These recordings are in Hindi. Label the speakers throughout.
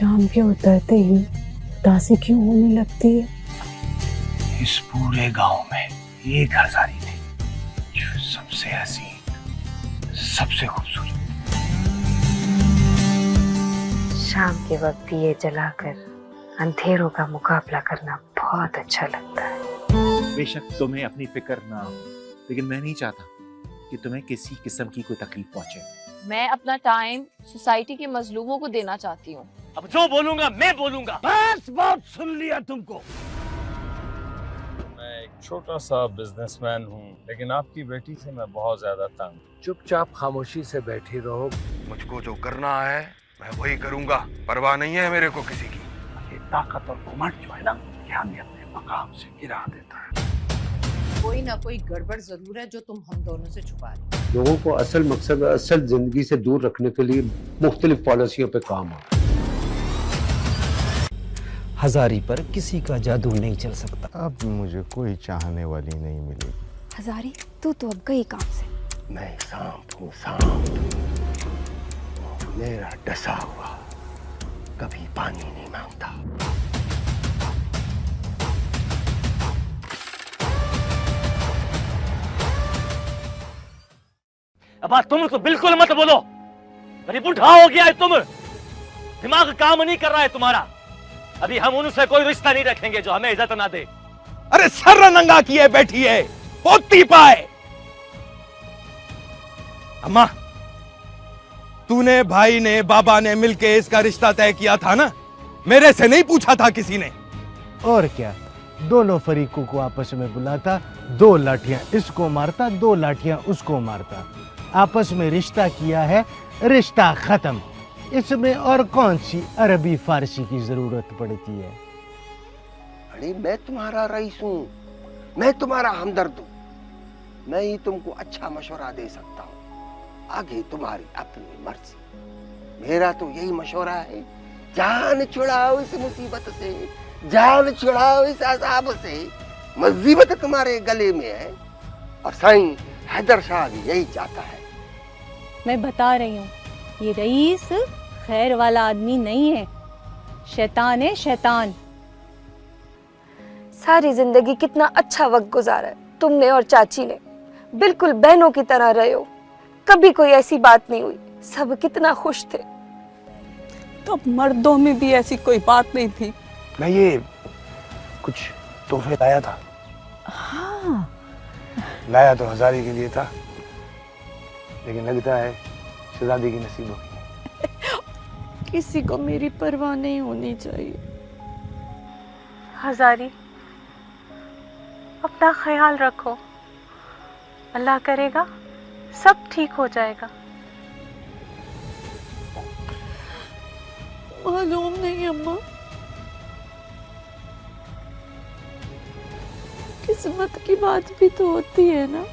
Speaker 1: शाम के उतरते ही उदासी क्यों होने लगती है?
Speaker 2: इस पूरे गांव में एक हजारी थी जो सबसे हसीन, सबसे खूबसूरत।
Speaker 3: शाम के वक्त दिए जलाकर अंधेरों का मुकाबला करना बहुत अच्छा लगता है।
Speaker 4: बेशक तुम्हें अपनी फिक्र ना हो, लेकिन मैं नहीं चाहता कि तुम्हें किसी किस्म की कोई तकलीफ पहुंचे।
Speaker 5: मैं अपना टाइम सोसाइटी के मजलूमों को देना चाहती हूँ।
Speaker 2: अब जो बोलूंगा मैं बोलूंगा। बस बहुत सुन लिया तुमको।
Speaker 6: मैं एक छोटा सा बिजनेसमैन हूँ, लेकिन आपकी बेटी से मैं बहुत ज्यादा तंग।
Speaker 7: चुपचाप खामोशी से बैठी रहो।
Speaker 8: मुझको जो करना है मैं वही करूंगा, परवाह नहीं है मेरे को किसी की।
Speaker 2: ये ताकत और घमंड जो है ना, ये हमें अपने मकाम से गिरा देता है।
Speaker 9: कोई ना कोई गड़बड़ जरूर है जो तुम हम दोनों से छुपा रहे।
Speaker 7: लोगों को असल मकसद असल जिंदगी से दूर रखने के लिए मुख्तलिफ पॉलिसियों पे काम हो।
Speaker 10: हजारी पर किसी का जादू नहीं चल सकता।
Speaker 6: अब मुझे कोई चाहने वाली नहीं मिलेगी।
Speaker 11: हजारी तू तो अब गई काम से।
Speaker 7: मैं सांप हूँ, सांप। मेरा डसा हुआ कभी पानी नहीं मांगता।
Speaker 2: अब तुम तो बिल्कुल मत बोलो। अरे बुढ़ा हो गया है तुम, दिमाग काम नहीं कर रहा है तुम्हारा। अभी हम उनसे कोई रिश्ता नहीं रखेंगे जो हमें इज्जत ना दे।
Speaker 8: अरे सर नंगा किए बैठी है, पोती पाए। अम्मा, तूने, भाई ने, बाबा ने मिलके इसका रिश्ता तय किया था ना? मेरे से नहीं पूछा था किसी ने?
Speaker 10: और क्या, दोनों फरीकों को आपस में बुलाता, दो लाठियां इसको मारता, दो लाठियां उसको मारता। आपस में रिश्ता किया है, रिश्ता खत्म। इसमें और कौन सी अरबी फारसी की जरूरत पड़ती है?
Speaker 7: अरे मैं तुम्हारा रईस हूँ, मैं तुम्हारा हमदर्द हूँ। मैं ही तुमको अच्छा मशवरा दे सकता हूँ, आगे तुम्हारी अपनी मर्जी। मेरा तो यही मशवरा है, जान छुड़ाओ इस मुसीबत से, जान छुड़ाओ इस अजाब से। मुसीबत तुम्हारे गले में है और साईं हैदर शाह भी यही चाहता है।
Speaker 11: मैं बता रही हूँ, ये रईस खैर वाला आदमी नहीं है, शैतान है, शैतान।
Speaker 3: सारी जिंदगी कितना अच्छा वक्त गुजारा है तुमने और चाची ने, बिल्कुल बहनों की तरह रहे हो। कभी कोई ऐसी बात नहीं हुई, सब कितना खुश थे।
Speaker 1: तो मर्दों में भी ऐसी कोई बात नहीं थी।
Speaker 2: मैं ये कुछ तोहफे लाया था।
Speaker 1: हाँ,
Speaker 2: लाया तो हजारी के लिए था, लेकिन लगता है शहजादी की नसीब हो गई।
Speaker 1: किसी को मेरी परवाह नहीं होनी चाहिए।
Speaker 3: हजारी, अपना ख्याल रखो, अल्लाह करेगा सब ठीक हो जाएगा।
Speaker 1: मालूम नहीं अम्मा, किस्मत की बात भी तो होती है ना।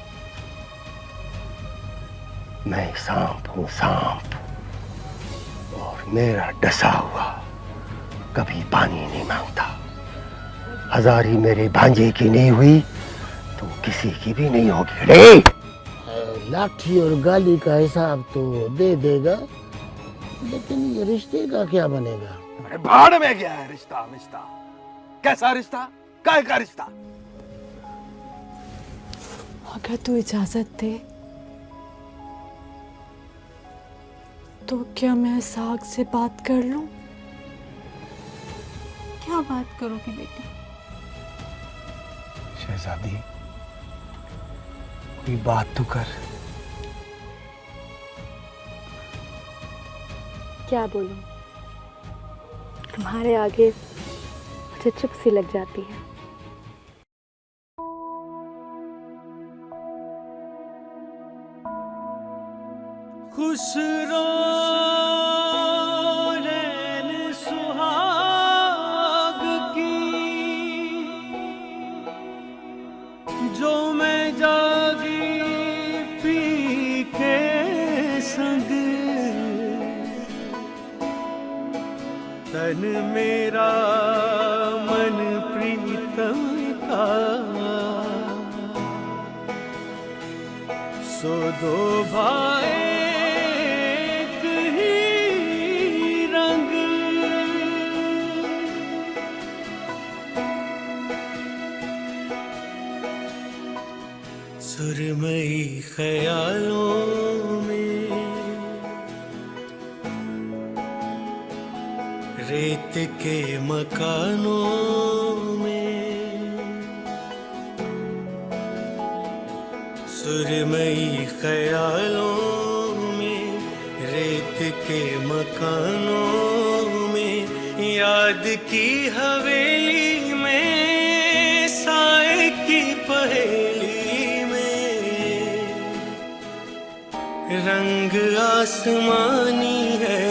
Speaker 7: मैं सांप हूँ, सांप, और मेरा डसा हुआ कभी पानी नहीं मांगता। हजारी मेरे भांजे की नहीं हुई तो किसी की भी नहीं होगी। रे लाठी और गाली का हिसाब तो दे देगा, लेकिन ये रिश्ते का क्या बनेगा?
Speaker 8: अरे भाड़ में गया है रिश्ता, रिश्ता कैसा रिश्ता, काय का रिश्ता?
Speaker 1: अगर तू इजाजत दे तो क्या मैं साग से बात कर लूं?
Speaker 11: क्या बात करोगी बेटी?
Speaker 2: शहजादी, कोई बात तो कर।
Speaker 3: क्या बोलूं, तुम्हारे आगे मुझे चुप सी लग जाती है।
Speaker 2: खुश रैन सुहाग की, जो मैं जागी पी के संग, तन मेरा मन प्रीतम का, सो दो भाई एक ही रंग।
Speaker 12: सुरमई ख्यालों में रेत के मकानों में, सुरमई ख्यालों में रेत के मकानों में, याद की हवेली में साए की पहेली में, रंग आसमानी है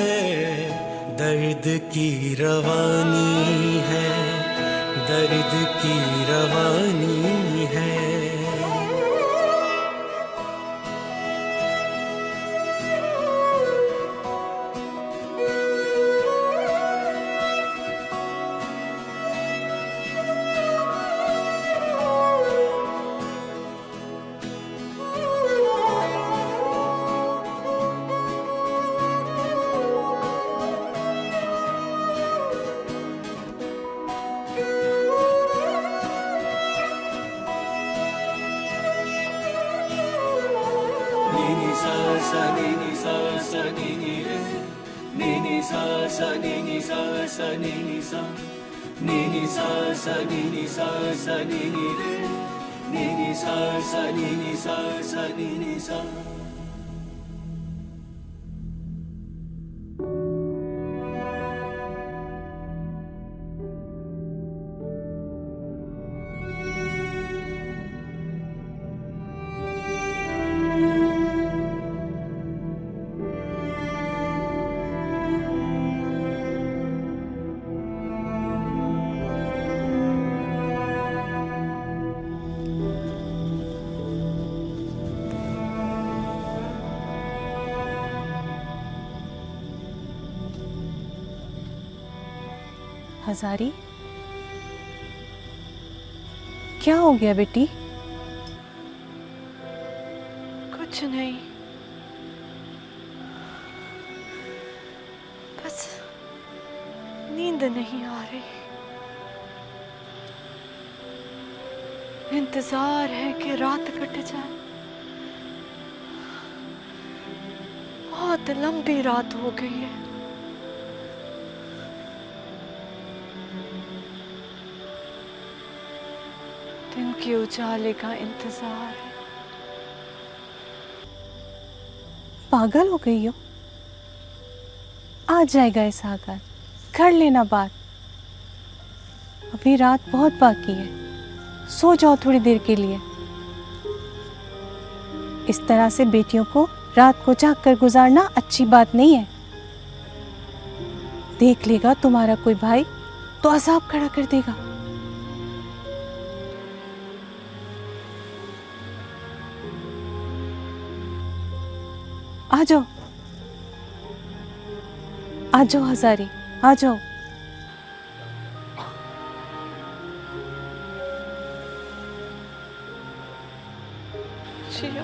Speaker 12: दर्द की रवानी है, दर्द की रवानी है।
Speaker 11: हजारी, क्या हो गया बेटी?
Speaker 1: कुछ नहीं, बस नींद नहीं आ रही। इंतजार है कि रात कट जाए। बहुत लंबी रात हो गई है। दिन के उजाले का इंतजार है।
Speaker 11: पागल हो गई हो? आ जाएगा इस आकर, कर लेना बात। अभी रात बहुत बाकी है, सो जाओ थोड़ी देर के लिए। इस तरह से बेटियों को रात को जाग कर गुजारना अच्छी बात नहीं है। देख लेगा तुम्हारा कोई भाई तो अजाब खड़ा कर देगा। आ जाओ, आ जाओ हजारी, आ जाओ।
Speaker 1: जियो।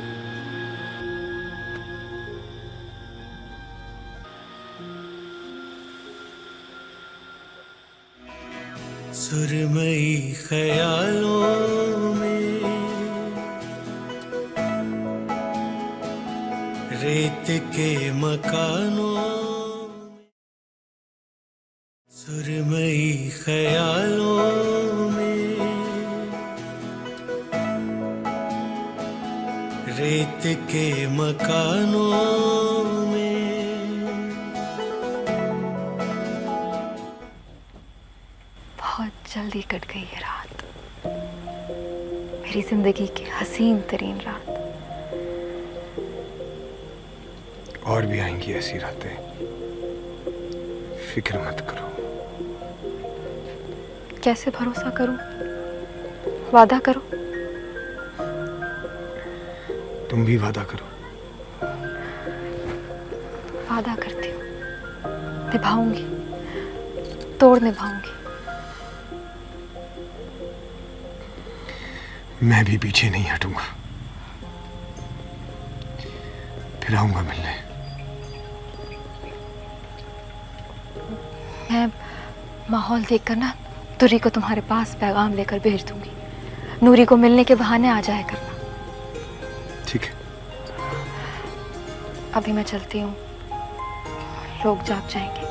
Speaker 12: सुरमई ख्यालों में रेत के मकानों में, सुरमई ख्यालों में रेत के मकानों में।
Speaker 3: बहुत जल्दी कट गई है रात, मेरी जिंदगी की हसीन तरीन रात।
Speaker 8: और भी आएंगी ऐसी रातें, फिक्र मत करो।
Speaker 3: कैसे भरोसा करूं? वादा करो।
Speaker 8: तुम भी वादा करो।
Speaker 3: वादा करती हूँ, निभाऊंगी, तोड़ निभाऊंगी।
Speaker 8: मैं भी पीछे नहीं हटूंगा, फिर आऊंगा मिलने।
Speaker 3: मैं माहौल देखकर ना तुरी को तुम्हारे पास पैगाम लेकर भेज दूंगी। नूरी को मिलने के बहाने आ जाया करना। अभी मैं चलती हूँ, लोग जाग जाएंगे।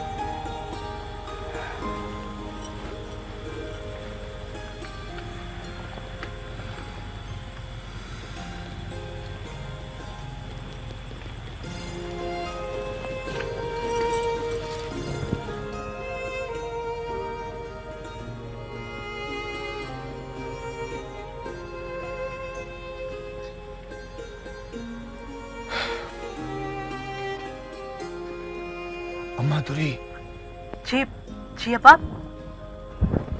Speaker 8: अम्मा तुरी,
Speaker 9: जी जी अब्बा।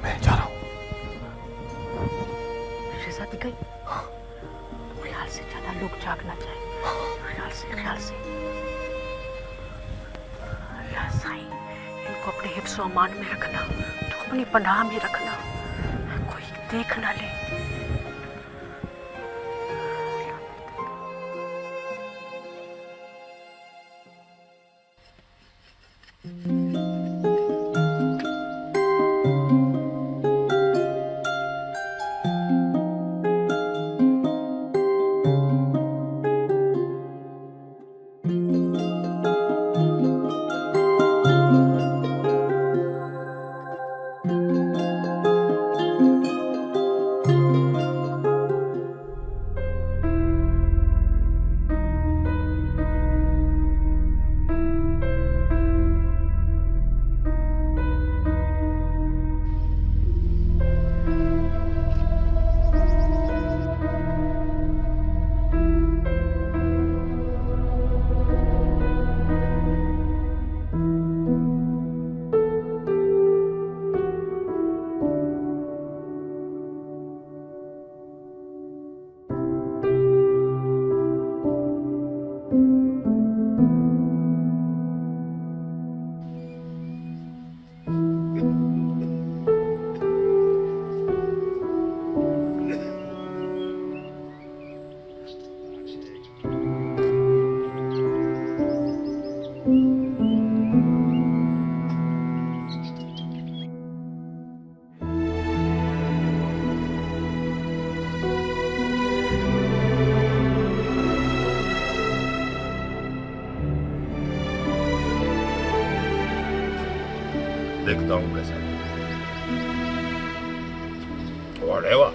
Speaker 8: मैं जा रहा हूँ।
Speaker 9: शहजादी गई? ख्याल से जाना, लोग जाग ना जाए। ख्याल से, ख्याल से। अल्लाह साईं, इनको अपने हिफ्ज़ और अमान में रखना, तो अपनी पनाह में रखना, कोई देख ना ले।
Speaker 6: देखता हूँ कैसे। Whatever.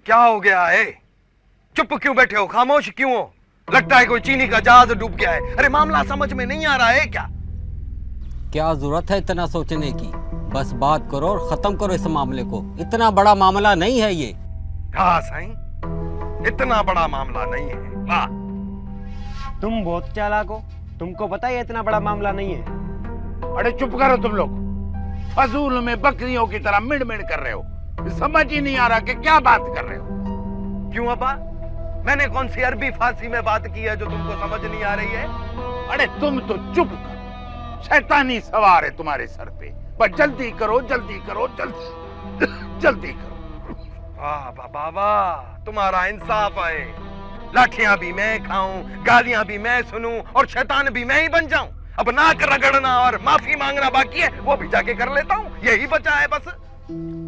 Speaker 8: क्या हो गया है? चुप क्यों बैठे हो? खामोश क्यों हो? लगता है कोई चीनी का जहाज डूब गया है। अरे मामला समझ में नहीं आ रहा है क्या?
Speaker 13: क्या जरूरत है इतना सोचने की? बस बात करो और खत्म करो इस मामले को। इतना बड़ा मामला नहीं है ये।
Speaker 8: हाँ साईं, इतना बड़ा मामला नहीं है। वाह,
Speaker 10: तुम बहुत चालाक हो। तुमको पता है इतना बड़ा मामला नहीं है।
Speaker 14: अरे चुप करो तुम लोग। फजूल में बकरियों की तरह मिड़ मिड़ कर रहे हो। समझ ही नहीं आ रहा कि क्या बात कर रहे हो।
Speaker 8: क्यों अब्बा? मैंने कौन सी अरबी फारसी में बात की है जो तुमको समझ नहीं आ रही है?
Speaker 14: अरे तुम तो चुप करो। शैतानी सवार है तुम्हारे सर पे। बस जल्दी करो, जल्दी करो, जल्दी जल्दी करो।
Speaker 8: वाह बाबा वाह, तुम्हारा इंसाफ है। लाठियां भी मैं खाऊं, गालियां भी मैं सुनूं और शैतान भी मैं ही बन जाऊं। अब नाक रगड़ना और माफी मांगना बाकी है, वो भी जाके कर लेता हूं। यही बचा है बस।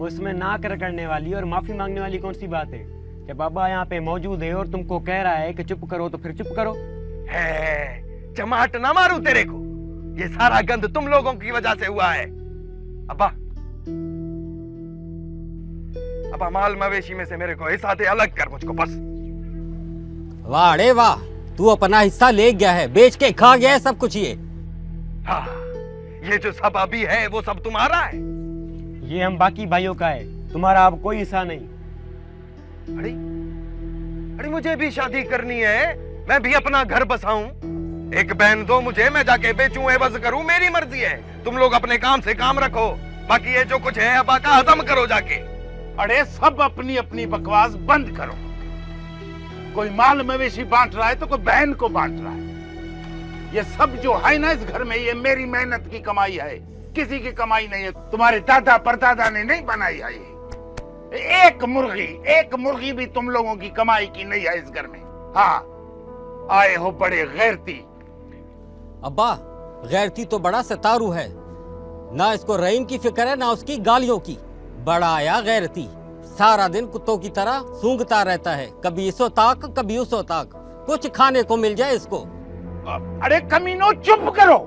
Speaker 10: उसमें नाक रगड़ने वाली और माफी मांगने वाली कौन सी बात है? कि बाबा यहाँ पे मौजूद है और तुमको कह रहा है कि चुप करो, तो फिर चुप करो।
Speaker 8: है, चमाट ना मारूं तेरे को। ये सारा गंद तुम लोगों की वजह से हुआ है। अब्बा, अब माल मवेशी में से मेरे को हिस्सा दे, अलग कर मुझको बस।
Speaker 13: वाह अरे वाह, तू अपना हिस्सा ले गया है, बेच के खा गया है सब कुछ ये।
Speaker 8: हाँ, ये जो सब अभी है वो सब तुम्हारा है।
Speaker 2: ये हम बाकी भाइयों का है, तुम्हारा अब कोई हिस्सा नहीं।
Speaker 8: अरे अरे मुझे भी शादी करनी है, मैं भी अपना घर बसाऊं। एक बहन दो मुझे, मैं जाके बेचूं एवज करूं, मेरी मर्जी है। तुम लोग अपने काम से काम रखो, बाकी ये जो कुछ है अब का हजम करो जाके।
Speaker 14: अरे सब अपनी अपनी बकवास बंद करो। कोई माल मवेशी बांट रहा है तो कोई बहन को बांट रहा है। ये सब जो है ना इस घर में, ये मेरी मेहनत की कमाई है, किसी की कमाई नहीं है। तुम्हारे दादा परदादा ने नहीं बनाई है ये। एक मुर्गी भी तुम लोगों की कमाई की नहीं है इस घर में। हाँ, आए हो बड़े गैरती।
Speaker 13: अब्बा गैरती तो बड़ा सितारू है, ना इसको रहीम की फिक्र है ना उसकी गालियों की। बड़ा आया गैरती, सारा दिन कुत्तों की तरह सूंघता रहता है, कभी इसो ताक कभी उसो ताक, कुछ खाने को मिल जाए इसको।
Speaker 14: अरे कमीनो चुप करो,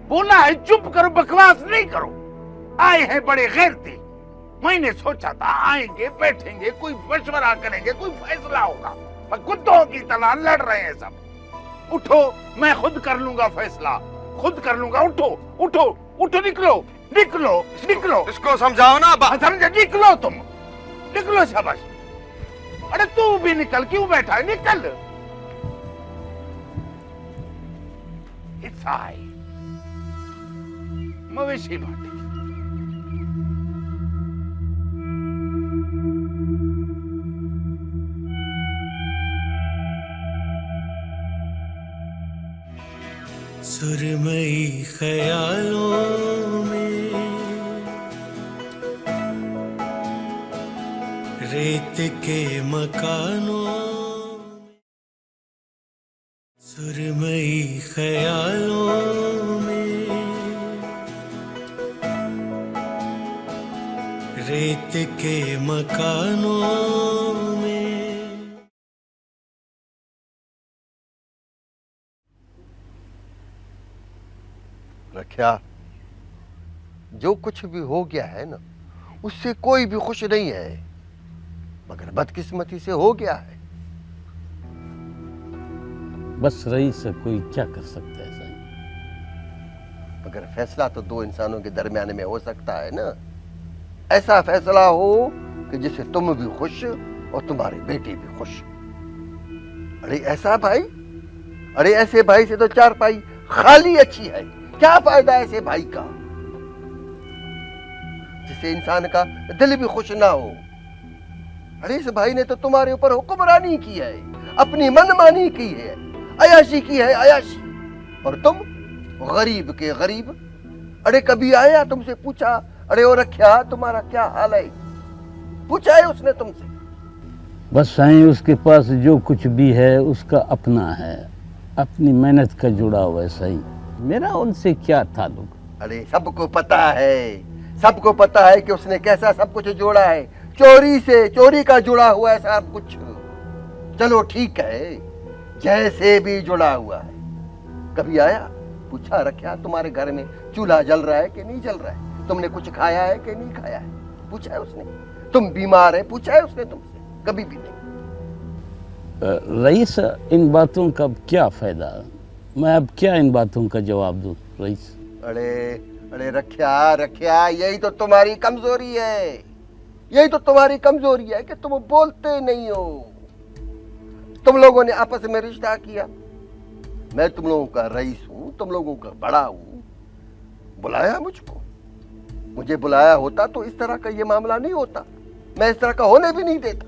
Speaker 14: बोला है चुप करो, बकवास नहीं करो। आए हैं बड़े गैरती। मैंने सोचा था आएंगे बैठेंगे, कोई मशवरा करेंगे, कोई फैसला होगा, पर कुत्तों की तरह लड़ रहे हैं सब। उठो, मैं खुद कर लूंगा फैसला, खुद कर लूंगा। उठो उठो उठो, निकलो निकलो निकलो।
Speaker 8: इसको समझाओ ना।
Speaker 14: समझे? निकलो तुम, निकलो शाबाश। अरे तू भी निकल, क्यों बैठा है? निकल। हिस्सा है मवेशी बांटे।
Speaker 12: सुरमई ख्यालों में रेत के मकानों में, सुरमई ख्यालों में रेत के मकानों में।
Speaker 7: रखिया, जो कुछ भी हो गया है ना, उससे कोई भी खुश नहीं है, मगर बदकिस्मती से हो गया है।
Speaker 15: बस रईस से कोई क्या कर सकता है सही।
Speaker 7: मगर फैसला तो दो इंसानों के दरमियान में हो सकता है ना। ऐसा फैसला हो कि जिससे तुम भी खुश और तुम्हारी बेटी भी खुश। अरे ऐसा भाई, अरे ऐसे भाई से तो चारपाई खाली अच्छी है। क्या फायदा ऐसे भाई का जिससे इंसान का दिल भी खुश ना हो। अरे इस भाई ने तो तुम्हारे ऊपर हुक्मरानी की है, अपनी मनमानी की है, अयाशी की है, अयाशी। और तुम गरीब के गरीब। अरे कभी आया तुमसे पूछा, अरे वो रखिया तुम्हारा क्या हाल है? पूछा है उसने तुमसे?
Speaker 15: बस साईं उसके पास जो कुछ भी है उसका अपना है, अपनी मेहनत का जुड़ा हुआ है सही। मेरा उनसे क्या ताल्लुक?
Speaker 7: अरे सबको पता है, सबको पता है कि उसने कैसा सब कुछ जोड़ा है। चोरी से, चोरी का जुड़ा हुआ है सब कुछ। चलो ठीक है, जैसे भी जुड़ा हुआ है। कभी आया पूछा रखिया तुम्हारे घर में चूल्हा जल रहा है कि नहीं जल रहा है? तुमने कुछ खाया है कि नहीं खाया है? पूछा है उसने? तुम बीमार है पूछा है उसने तुमसे? कभी भी नहीं।
Speaker 15: रईस इन बातों का क्या फायदा? मैं अब क्या इन बातों का जवाब दूं रईस?
Speaker 7: अरे अरे रखिया रखिया, यही तो तुम्हारी कमजोरी है, यही तो तुम्हारी कमजोरी है कि तुम बोलते नहीं हो। तुम लोगों ने आपस में रिश्ता किया, मैं तुम लोगों का रईस हूं, तुम लोगों का बड़ा हूं, बुलाया मुझको। मुझे बुलाया होता तो इस तरह का ये मामला नहीं होता, मैं इस तरह का होने भी नहीं देता।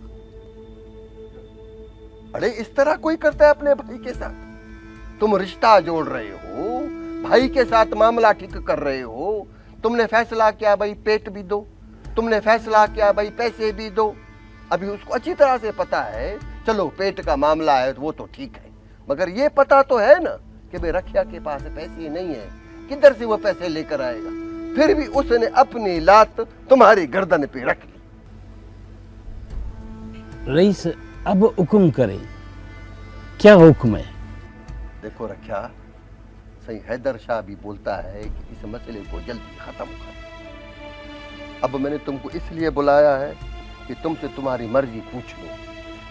Speaker 7: अरे इस तरह कोई करता है अपने भाई के साथ? तुम रिश्ता जोड़ रहे हो, भाई के साथ मामला ठीक कर रहे हो। तुमने फैसला किया भाई पेट भी दो, तुमने फैसला किया भाई पैसे भी दो। अभी उसको अच्छी तरह से पता है, चलो पेट का मामला है तो वो तो ठीक है, मगर ये पता तो है ना कि भाई रखिया के पास पैसे नहीं है, किधर से वो पैसे लेकर आएगा। फिर भी उसने अपनी लात तुम्हारी गर्दन पे रख ली।
Speaker 15: रईस अब हुक्म करे, क्या हुक्म है?
Speaker 7: देखो रखिया, सही हैदर शाह भी बोलता है कि इस मसले को जल्दी खत्म कर। अब मैंने तुमको इसलिए बुलाया है कि तुमसे तुम्हारी मर्जी पूछ लूं।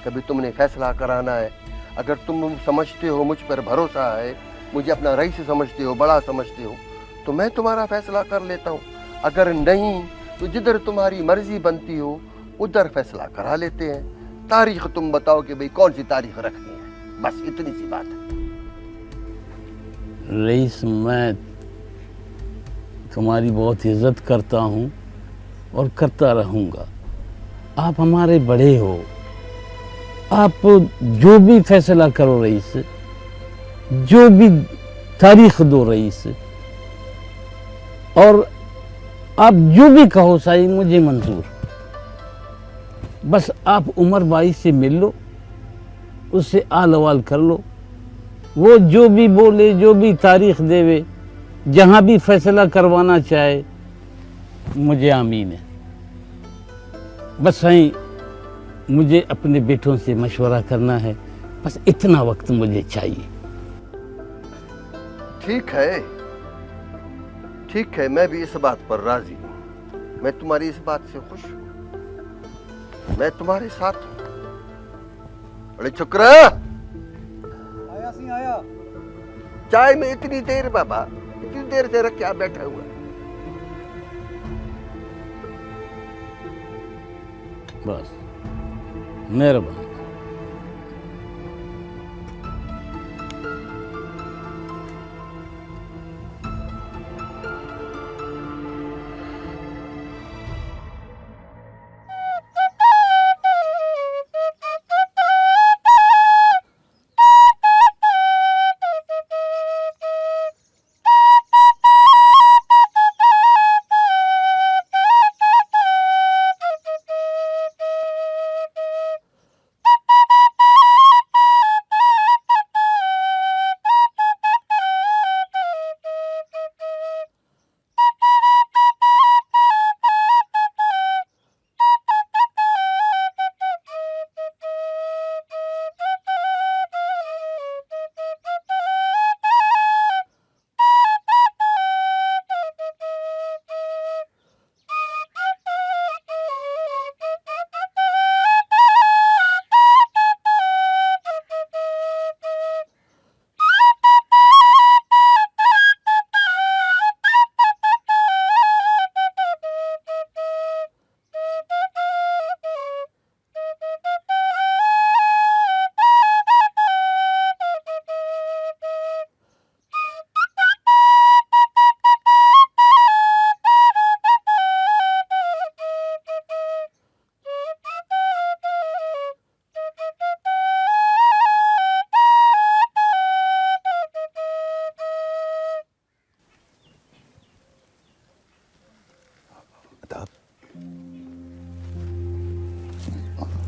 Speaker 7: कभी तुमने फैसला कराना है, अगर तुम समझते हो मुझ पर भरोसा है, मुझे अपना रईस समझते हो, बड़ा समझते हो, तो मैं तुम्हारा फैसला कर लेता हूँ। अगर नहीं तो जिधर तुम्हारी मर्जी बनती हो उधर फैसला करा लेते हैं। तारीख तुम बताओ कि भाई कौन सी तारीख रखनी है, बस इतनी सी बात है।
Speaker 15: रईस, मैं तुम्हारी बहुत इज्जत करता हूँ और करता रहूँगा। आप हमारे बड़े हो, आप जो भी फैसला करो रईस, जो भी तारीख दो रईस, और आप जो भी कहो साईं, मुझे मंजूर। बस आप उमर भाई से मिल लो, उससे आल अवाल कर लो, वो जो भी बोले, जो भी तारीख देवे, जहाँ भी फैसला करवाना चाहे, मुझे आमीन है। बस साईं, मुझे अपने बेटों से मशवरा करना है, बस इतना वक्त मुझे चाहिए।
Speaker 7: ठीक है, मैं भी इस बात पर राजी हूँ। मैं तुम्हारी इस बात से खुश हूँ, मैं तुम्हारे साथ हूँ। अरे शुक्र
Speaker 16: आया सी आया।
Speaker 7: चाय में इतनी देर बाबा, इतनी देर से रख क्या बैठा हुआ?
Speaker 15: बस मेहरबान।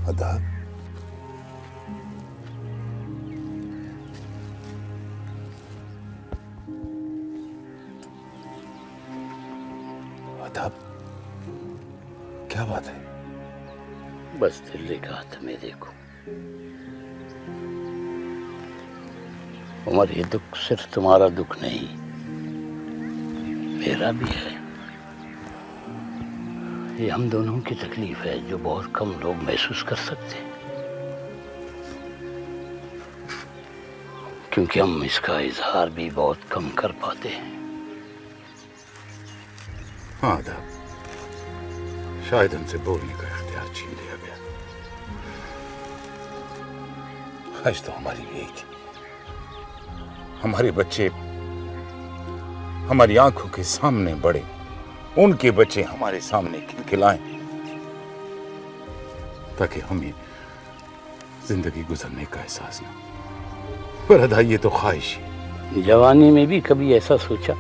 Speaker 14: आदाब। आदाब, क्या बात है?
Speaker 15: बस दिल ने कहा था मैं देखूं। उमर, ये दुख सिर्फ तुम्हारा दुख नहीं, मेरा भी है। ये हम दोनों की तकलीफ है जो बहुत कम लोग महसूस कर सकते हैं, क्योंकि हम इसका इजहार भी बहुत कम कर पाते हैं।
Speaker 14: हाँ आदाब, शायद हमसे बोलने का इख्तियार छीन लिया गया। आज तो हमारी यही थी, हमारे बच्चे हमारी आंखों के सामने बड़े, उनके बच्चे हमारे सामने खिलखिलाएं, ताकि हमें जिंदगी गुजरने का एहसास न हो। पर अदा ये तो ख्वाहिश है।
Speaker 15: जवानी में भी कभी ऐसा सोचा?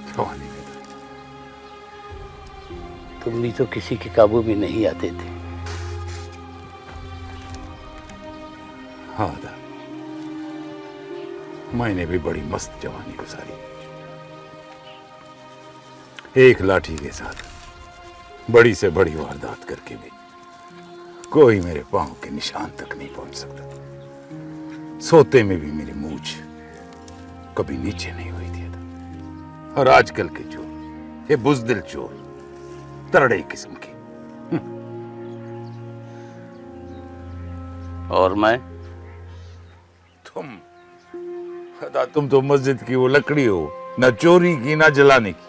Speaker 14: जवानी में
Speaker 15: तुम भी तो किसी के काबू में नहीं आते थे।
Speaker 14: हाँ अदा, मैंने भी बड़ी मस्त जवानी गुजारी, एक लाठी के साथ बड़ी से बड़ी वारदात करके भी कोई मेरे पांव के निशान तक नहीं पहुंच सकता। सोते में भी मेरी मूंछ कभी नीचे नहीं हुई थी। और आजकल के चोर ये बुजदिल चोर, तरड़े किस्म के।
Speaker 15: और मैं?
Speaker 14: तुम तो मस्जिद की वो लकड़ी हो, ना चोरी की ना जलाने की।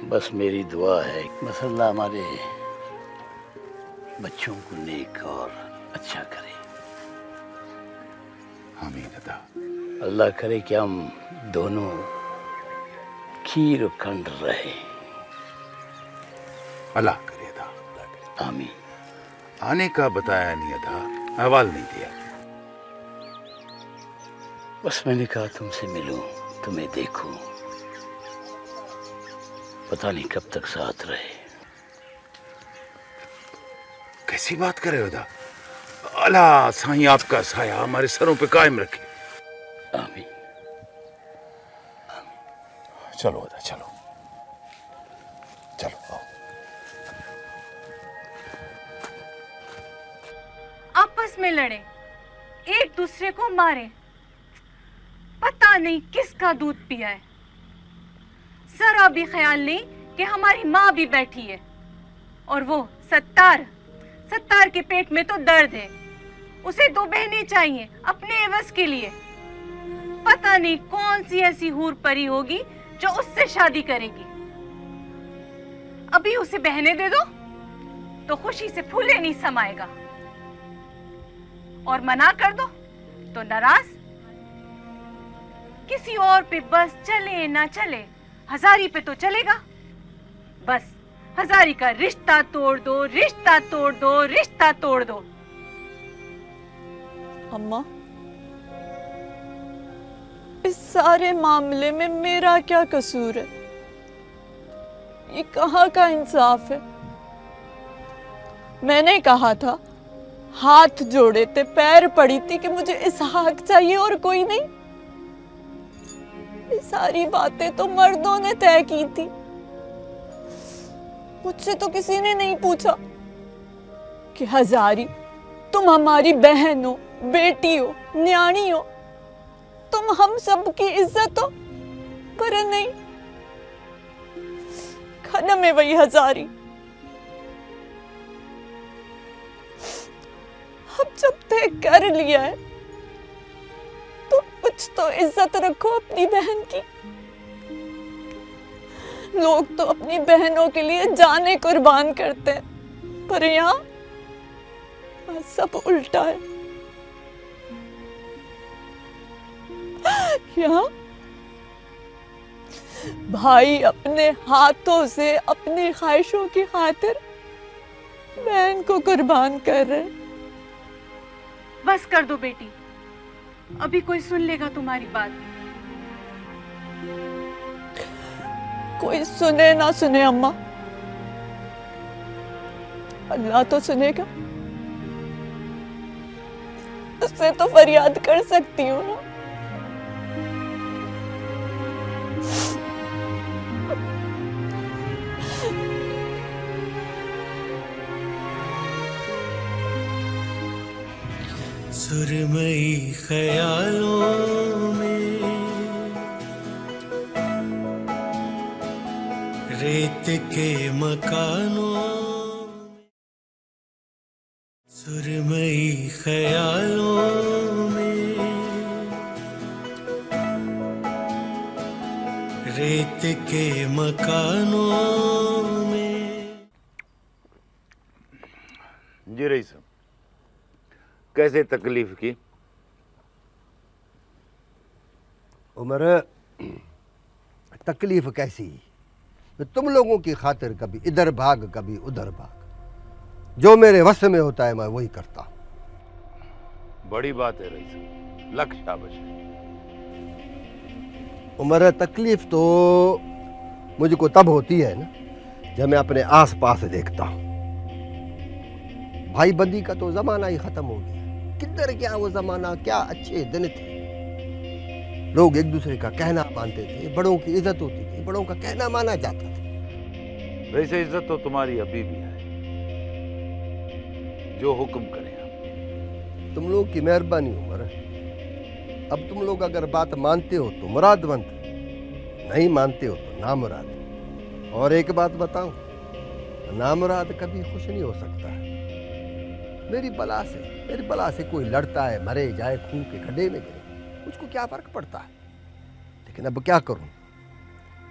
Speaker 15: बस मेरी दुआ है बस अल्लाह हमारे बच्चों को नेक और अच्छा करे।
Speaker 14: आमीन अदा।
Speaker 15: अल्लाह करे कि हम दोनों खीर और खंड रहे।
Speaker 14: अल्लाह करे अदा।
Speaker 15: आमीन।
Speaker 14: आने का बताया नहीं अदा, हवाल नहीं दिया।
Speaker 15: बस मैंने कहा तुमसे मिलूं, तुम्हें देखूं, पता नहीं कब तक साथ रहे।
Speaker 14: कैसी बात कर रहे हो अदा? अल्लाह साईं आपका साया हमारे सरों पे कायम रखे।
Speaker 15: आमीन।
Speaker 14: चलो अदा चलो, चलो आओ।
Speaker 9: आपस में लड़े, एक दूसरे को मारे, पता नहीं किसका दूध पिया है। जरा भी ख्याल नहीं कि हमारी माँ भी बैठी है। और वो सत्तार के पेट में तो दर्द है। उसे 2 बहनें चाहिए अपने एवज के लिए। पता नहीं कौन सी ऐसी हूर परी होगी जो उससे शादी करेगी। अभी उसे बहनें दे दो तो खुशी से फूले नहीं समाएगा, और मना कर दो तो नाराज। किसी और पे बस चले ना चले, हजारी पे तो चलेगा। बस हजारी का रिश्ता तोड़ दो, रिश्ता तोड़ दो, रिश्ता तोड़ दो।
Speaker 1: अम्मा, इस सारे मामले में मेरा क्या कसूर है? ये कहाँ का इंसाफ है? मैंने कहा था, हाथ जोड़े थे, पैर पड़ी थी कि मुझे इसहाक चाहिए और कोई नहीं। ये सारी बातें तो मर्दों ने तय की थी, मुझसे तो किसी ने नहीं पूछा कि हजारी तुम हमारी बहन हो, बेटी हो, न्याणी हो, तुम हम सब की इज्जत हो। पर नहीं, खनम है वही हजारी। अब जब तय कर लिया है तो कुछ तो इज्जत रखो अपनी बहन की। लोग तो अपनी बहनों के लिए जाने कुर्बान करते हैं, पर यहाँ सब उल्टा है। यहाँ भाई अपने हाथों से अपनी ख्वाहिशों की खातिर बहन को कुर्बान कर रहे।
Speaker 9: बस कर दो बेटी, अभी कोई सुन लेगा तुम्हारी बात।
Speaker 1: कोई सुने ना सुने अम्मा, अल्लाह तो सुनेगा। उससे तो फरियाद कर सकती हूँ ना।
Speaker 12: सुरमई ख्यालों में रेत के मकानों में, सुरमई ख्यालों में रेत के मकानों में।
Speaker 14: जी रही साहब, कैसे तकलीफ की?
Speaker 7: उमर, तकलीफ कैसी? तुम लोगों की खातिर कभी इधर भाग कभी उधर भाग। जो मेरे वश में होता है मैं वही करता हूं।
Speaker 14: बड़ी बात है रईस, लख शाबाश।
Speaker 7: उमर, तकलीफ तो मुझको तब होती है ना जब मैं अपने आस पास देखता हूं। भाई बंदी का तो जमाना ही खत्म हो गया। किधर गया वो जमाना? क्या अच्छे दिन थे। लोग एक दूसरे का कहना मानते थे, बड़ों की इज्जत होती थी, बड़ों का कहना माना जाता था।
Speaker 14: वैसे इज्जत तो तुम्हारी अभी भी है। जो हुक्म करें आप।
Speaker 7: तुम लोग की मेहरबानी उमर। अब तुम लोग अगर बात मानते हो तो मुरादवंत, नहीं मानते हो तो नामुराद। और एक बात बताऊं, नामुराद कभी खुश नहीं हो सकता। मेरी बला से कोई लड़ता है, मरे जाए, खून के खड्डे में गिरे, मुझको क्या फर्क पड़ता है। लेकिन अब क्या करूं,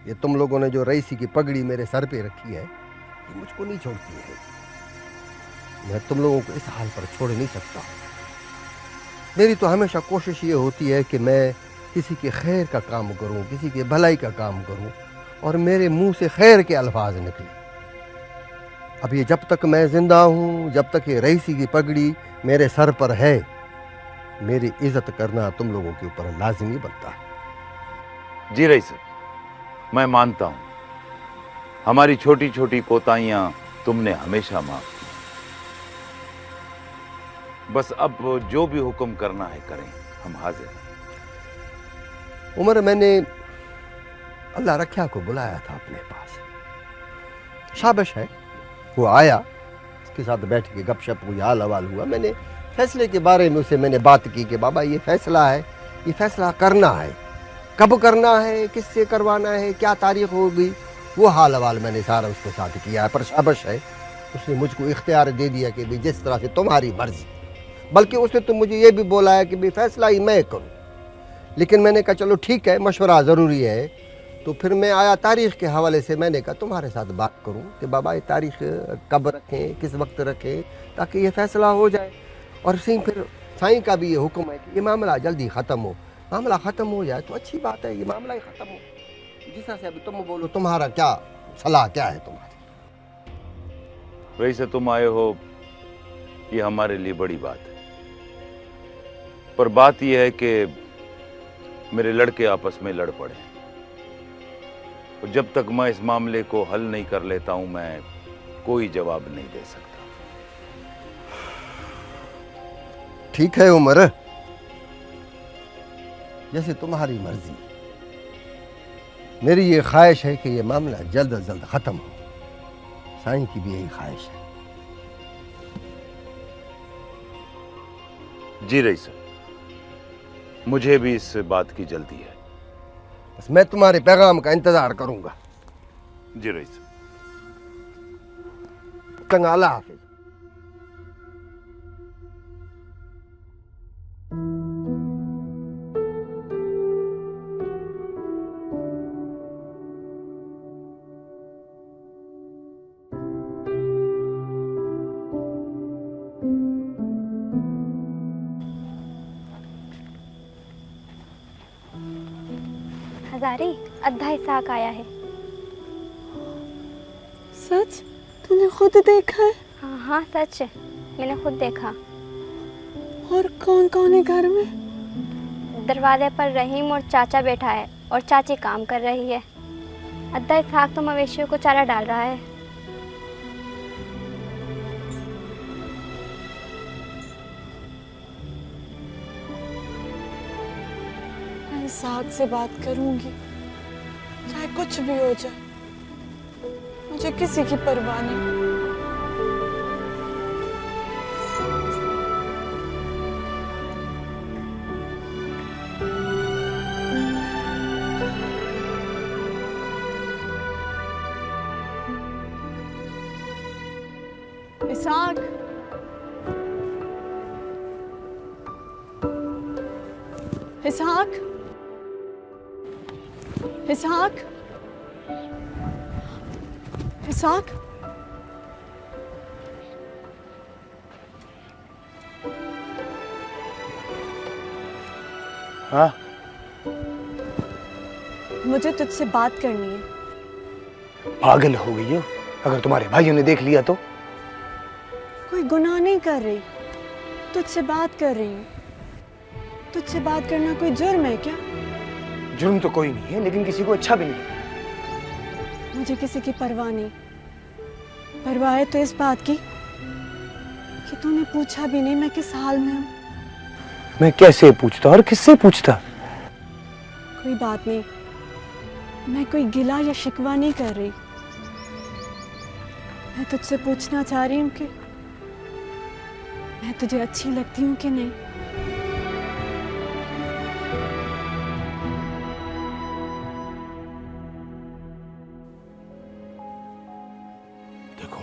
Speaker 7: ये तुम लोगों ने जो रईसी की पगड़ी मेरे सर पे रखी है, ये मुझको नहीं छोड़ती है। मैं तुम लोगों को इस हाल पर छोड़ नहीं सकता। मेरी तो हमेशा कोशिश ये होती है कि मैं किसी के खैर का काम करूं, किसी के भलाई का काम करूं, और मेरे मुंह से खैर के अल्फाज निकले। अब ये जब तक मैं जिंदा हूं, जब तक ये रईसी की पगड़ी मेरे सर पर है, मेरी इज्जत करना तुम लोगों के ऊपर लाजिमी बनता है।
Speaker 14: जी रईस, मैं मानता हूं हमारी छोटी छोटी कोताहियां तुमने हमेशा माफ की। बस अब जो भी हुक्म करना है करें, हम हाजिर हैं।
Speaker 7: उमर, मैंने अल्लाह रख्या को बुलाया था अपने पास, शाबाश है, वो आया, उसके साथ बैठ के गपशप हुई, हाल हवाल हुआ। मैंने फैसले के बारे में उससे मैंने बात की कि बाबा ये फैसला है, ये फैसला करना है, कब करना है, किससे करवाना है, क्या तारीख होगी, वो हाल हवाल मैंने सारा उसके साथ किया है। पर शाबाश है, उसने मुझको इख्तियार दे दिया कि भाई जिस तरह से तुम्हारी मर्जी। बल्कि उसने तो मुझे ये भी बोला है कि भाई फैसला ही मैं करूं। लेकिन मैंने कहा चलो ठीक है, मशवरा ज़रूरी है। तो फिर मैं आया तारीख़ के हवाले से, मैंने कहा तुम्हारे साथ बात करूं कि बाबा ये तारीख़ कब रखें, किस वक्त रखें, ताकि ये फैसला हो जाए। और फिर साईं का भी ये हुक्म है कि ये मामला जल्दी ख़त्म हो। मामला ख़त्म हो जाए तो अच्छी बात है, ये मामला ही ख़त्म हो। जिस तरह से अभी तुम बोलो, तुम्हारा क्या सलाह क्या है तुम्हारी?
Speaker 14: वैसे तुम आए हो, ये हमारे लिए बड़ी बात है। पर बात यह है कि मेरे लड़के आपस में लड़ पड़े, और जब तक मैं इस मामले को हल नहीं कर लेता हूं, मैं कोई जवाब नहीं दे सकता।
Speaker 7: ठीक है उमर, जैसे तुम्हारी मर्जी। मेरी ये ख्वाहिश है कि ये मामला जल्द अज जल्द खत्म हो। साईं की भी यही ख्वाहिश है।
Speaker 14: जी रईस, मुझे भी इस बात की जल्दी है।
Speaker 7: बस मैं तुम्हारे पैगाम का इंतजार करूंगा।
Speaker 14: जी रईस।
Speaker 7: चंगा, अल्लाह हाफिज।
Speaker 3: हजारी, अद्धा इसाक आया है।
Speaker 1: सच? तूने खुद देखा है?
Speaker 3: हाँ हाँ सच है, मैंने खुद देखा।
Speaker 1: और कौन कौन है घर में?
Speaker 3: दरवाजे पर रहीम और चाचा बैठा है, और चाची काम कर रही है। अद्धा इसाक तो मवेशियों को चारा डाल रहा है।
Speaker 1: मैं इसाक से बात करूंगी, चाहे कुछ भी हो जाए। मुझे किसी की परवाह नहीं। इसाक, इसाक, इसाक, इसाक।
Speaker 8: हाँ,
Speaker 1: मुझे तुझसे बात करनी है।
Speaker 8: पागल हो गई हो? अगर तुम्हारे भाइयों ने देख लिया तो?
Speaker 1: कोई गुनाह नहीं कर रही, तुझसे बात कर रही हूँ। तुझसे बात करना कोई जुर्म है क्या?
Speaker 8: जुर्म तो कोई नहीं है, लेकिन किसी को अच्छा भी नहीं लगता।
Speaker 1: मुझे किसी की परवाह नहीं। परवाह है तो इस बात की कि तूने पूछा भी नहीं मैं किस हाल में हूँ।
Speaker 8: मैं कैसे पूछता और किससे पूछता?
Speaker 1: कोई बात नहीं, मैं कोई गिला या शिकवा नहीं कर रही। मैं तुझसे पूछना चाह रही हूँ कि मैं तुझे अच्छी लगती हूँ कि नहीं?
Speaker 10: देखो,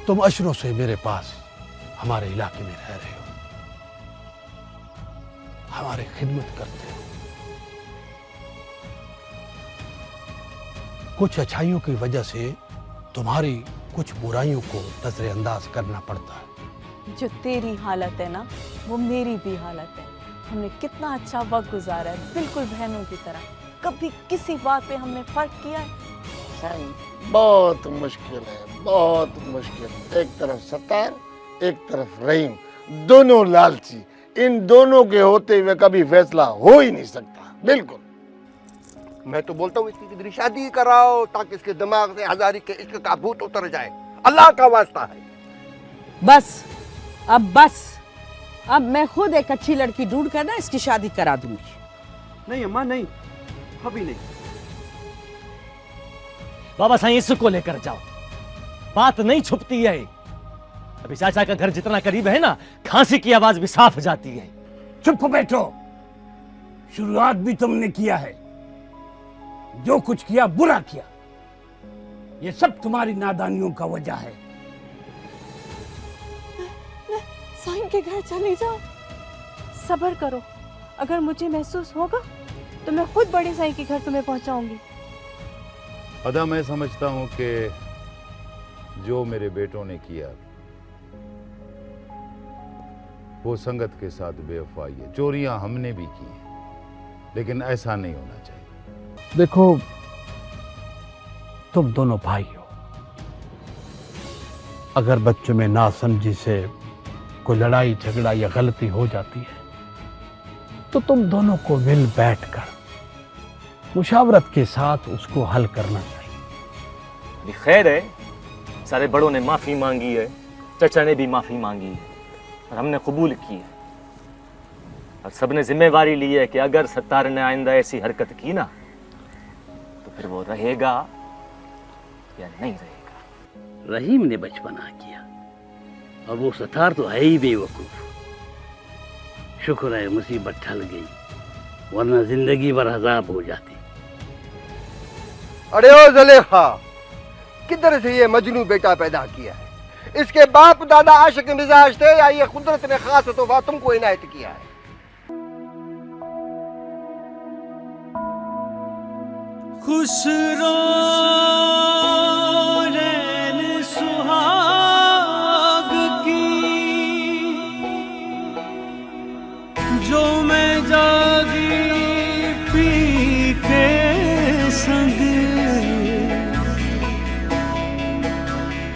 Speaker 10: तुम अशरों से मेरे पास हमारे इलाके में रह रहे हो, हमारी खिदमत करते हो। कुछ अच्छाइयों की वजह से तुम्हारी कुछ बुराइयों को नजरअंदाज करना पड़ता है।
Speaker 1: जो तेरी हालत है ना, वो मेरी भी हालत है। हमने कितना अच्छा वक्त गुजारा है, बिल्कुल बहनों की तरह। कभी किसी बात पे हमने फर्क किया है?
Speaker 17: बहुत मुश्किल है, बहुत मुश्किल। एक तरफ सत्तार, एक तरफ रहीम, दोनों लालची। इन दोनों के होते हुए कभी फैसला हो ही नहीं सकता। बिल्कुल।
Speaker 7: मैं तो बोलता हूँ इसकी किधरी शादी कराओ ताकि इसके दिमाग से हजारी के इश्क का भूत उतर जाए। अल्लाह का वास्ता है।
Speaker 18: बस, अब बस। अब मैं खुद एक अच्छी लड़की ढूंढ कर ना इसकी शादी करा दूंगी।
Speaker 16: नहीं अम्मा, नहीं, अभी नहीं।
Speaker 2: बाबा साईं, इसको लेकर जाओ, बात नहीं छुपती है। अभी चाचा का घर जितना करीब है ना, खांसी की आवाज भी साफ जाती है।
Speaker 15: चुप बैठो, शुरुआत भी तुमने किया है। जो कुछ किया बुरा किया। ये सब तुम्हारी नादानियों का वजह है।
Speaker 1: साईं के घर चली जाओ।
Speaker 11: सब्र करो, अगर मुझे महसूस होगा तो मैं खुद बड़े साईं के घर तुम्हें पहुंचाऊंगी।
Speaker 6: अदा, मैं समझता हूं कि जो मेरे बेटों ने किया वो संगत के साथ बेवफाई है। चोरियां हमने भी की हैं, लेकिन ऐसा नहीं होना चाहिए।
Speaker 10: देखो, तुम दोनों भाई हो। अगर बच्चों में नासमझी से कोई लड़ाई झगड़ा या गलती हो जाती है तो तुम दोनों को मिल बैठकर मुशावरत के साथ उसको हल करना चाहिए।
Speaker 2: खैर है, सारे बड़ों ने माफी मांगी है, चचा ने भी माफी मांगी है और हमने कबूल की है। और सबने जिम्मेवारी ली है कि अगर सत्तार ने आइंदा ऐसी हरकत की ना तो फिर वो रहेगा या नहीं रहेगा।
Speaker 15: रहीम ने बचपना किया और वो सत्तार तो है ही बेवकूफ। शुक्र है मुसीबत टल गई, वरना जिंदगी भर अज़ाब हो जाती।
Speaker 7: अरे ओ ज़ुलेखा, किधर से ये मजनू बेटा पैदा किया है? इसके बाप दादा आशिक मिजाज थे या ये कुदरत ने खास तोहफा तुमको इनायत किया है?
Speaker 12: खुसरो नैन सुहाग की, जो मैं जागी पी के संग,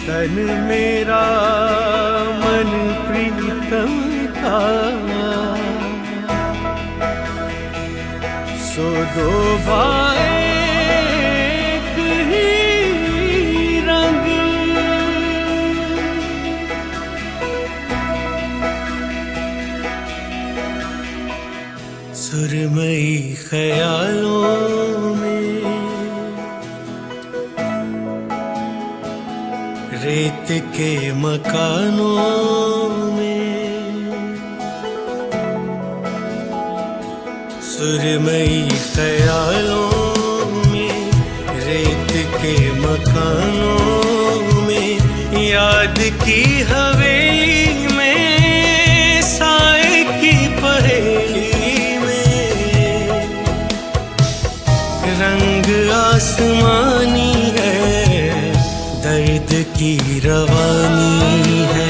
Speaker 12: तन मेरा मन प्रीतम का, सो दो भाई सुरमई ख्यालों में, रेत के मकानों में, सुरमई ख्यालों में, रेत के मकानों में, याद की हवेली में, साए की पहेली, रंग आसमानी है, दर्द की रवानी है।